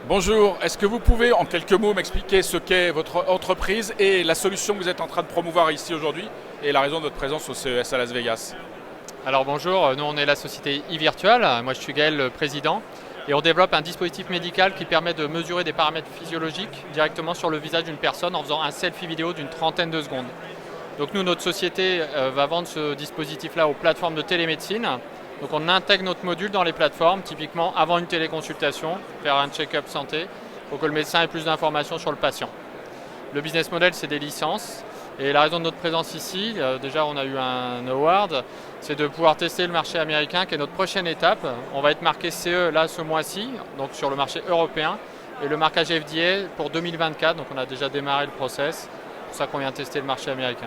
Bonjour, est-ce que vous pouvez en quelques mots m'expliquer ce qu'est votre entreprise et la solution que vous êtes en train de promouvoir ici aujourd'hui et la raison de votre présence au CES à Las Vegas? Alors bonjour, nous on est la société eVirtual, moi je suis Gaël, le président, et on développe un dispositif médical qui permet de mesurer des paramètres physiologiques directement sur le visage d'une personne en faisant un selfie vidéo d'une trentaine de secondes. Donc nous, notre société va vendre ce dispositif-là aux plateformes de télémédecine. Donc on intègre notre module dans les plateformes, typiquement avant une téléconsultation, faire un check-up santé, pour que le médecin ait plus d'informations sur le patient. Le business model, c'est des licences. Et la raison de notre présence ici, déjà on a eu un award, c'est de pouvoir tester le marché américain, qui est notre prochaine étape. On va être marqué CE là ce mois-ci, donc sur le marché européen, et le marquage FDA pour 2024, donc on a déjà démarré le process. C'est pour ça qu'on vient tester le marché américain.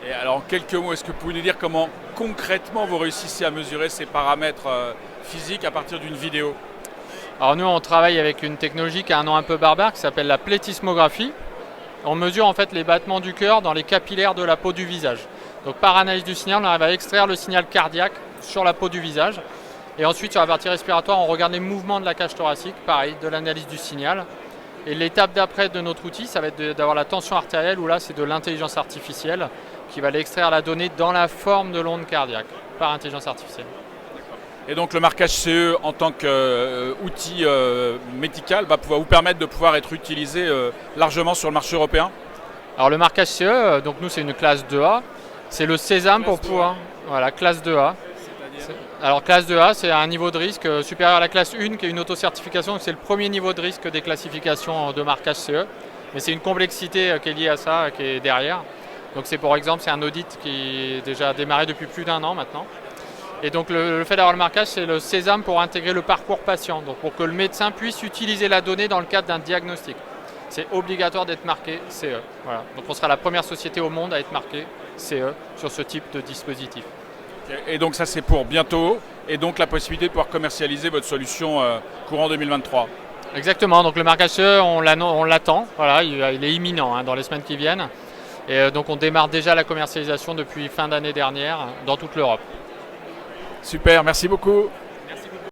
Et alors en quelques mots, est-ce que vous pouvez nous dire comment concrètement vous réussissez à mesurer ces paramètres physiques à partir d'une vidéo? Alors nous on travaille avec une technologie qui a un nom un peu barbare qui s'appelle la plétismographie. On mesure en fait les battements du cœur dans les capillaires de la peau du visage. Donc par analyse du signal, on arrive à extraire le signal cardiaque sur la peau du visage. Et ensuite sur la partie respiratoire, on regarde les mouvements de la cage thoracique, pareil, de l'analyse du signal. Et l'étape d'après de notre outil, ça va être d'avoir la tension artérielle, où là c'est de l'intelligence artificielle qui va aller extraire la donnée dans la forme de l'onde cardiaque par intelligence artificielle. Et donc le marquage CE en tant qu'outil médical va pouvoir vous permettre de pouvoir être utilisé largement sur le marché européen? Alors le marquage CE, donc nous c'est une classe 2A, c'est le sésame pour pouvoir... Voilà, classe 2A. Alors classe 2A, c'est un niveau de risque supérieur à la classe 1 qui est une autocertification, donc c'est le premier niveau de risque des classifications de marquage CE. Mais c'est une complexité qui est liée à ça, qui est derrière. Donc c'est pour exemple, c'est un audit qui est déjà démarré depuis plus d'1 an maintenant. Et donc le fait d'avoir le marquage, c'est le sésame pour intégrer le parcours patient, donc pour que le médecin puisse utiliser la donnée dans le cadre d'un diagnostic. C'est obligatoire d'être marqué CE. Voilà. Donc on sera la première société au monde à être marqué CE sur ce type de dispositif. Et donc ça c'est pour bientôt, et donc la possibilité de pouvoir commercialiser votre solution courant 2023. Exactement, donc le marquage CE, on l'attend, voilà, il est imminent dans les semaines qui viennent. Et donc on démarre déjà la commercialisation depuis fin d'année dernière dans toute l'Europe. Super, merci beaucoup.